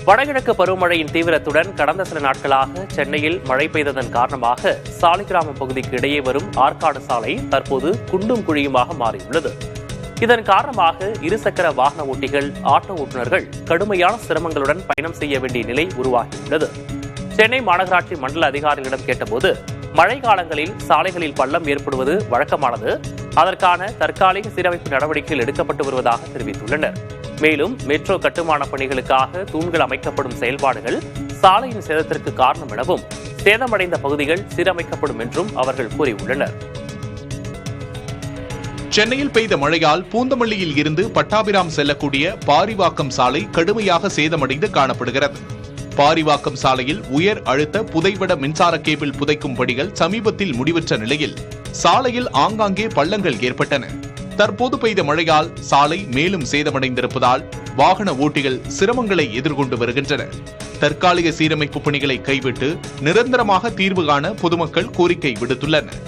வடகிழக்கு பருவமழையின் தீவிரத்துடன் கடந்த சில நாட்களாக சென்னையில் மழை பெய்ததன் காரணமாக சாலிகிராமம் பகுதிக்கு இடையே வரும் ஆற்காடு சாலை தற்போது குண்டும் குழியுமாக மாறியுள்ளது. இதன் காரணமாக இருசக்கர வாகன ஓட்டிகள், ஆட்டோ ஓட்டுநர்கள் கடுமையான சிரமங்களுடன் பயணம் செய்ய வேண்டிய நிலை உருவாகியுள்ளது. சென்னை மாநகராட்சி மண்டல அதிகாரிகளிடம் கேட்டபோது, மழை காலங்களில் சாலைகளில் பள்ளம் ஏற்படுவது வழக்கமானது, அதற்கான தற்காலிக சீரமைப்பு நடவடிக்கைகள் எடுக்கப்பட்டு வருவதாக தெரிவித்துள்ளனர். மேலும் மெட்ரோ கட்டுமான பணிகளுக்காக தூண்கள் அமைக்கப்படும் செயல்பாடுகள் சாலையின் சேதத்திற்கு காரணம் எனவும், சேதமடைந்த பகுதிகள் சீரமைக்கப்படும் என்றும் அவர்கள் கூறியுள்ளனர். சென்னையில் பெய்த மழையால் பூந்தமல்லியில் இருந்து பட்டாபிராம் செல்லக்கூடிய பாரிவாக்கம் சாலை கடுமையாக சேதமடைந்து காணப்படுகிறது. பாரிவாக்கம் சாலையில் உயர் அழுத்த புதைவட மின்சார கேபிள் புதைக்கும் பணிகள் சமீபத்தில் முடிவற்ற நிலையில் சாலையில் ஆங்காங்கே பள்ளங்கள் ஏற்பட்டன. தற்போது பெய்த மழையால் சாலை மேலும் சேதமடைந்திருப்பதால் வாகன ஓட்டிகள் சிரமங்களை எதிர்கொண்டு வருகின்றனர். தற்காலிக சீரமைப்பு பணிகளை கைவிட்டு நிரந்தரமாக தீர்வு காண பொதுமக்கள் கோரிக்கை விடுத்துள்ளனர்.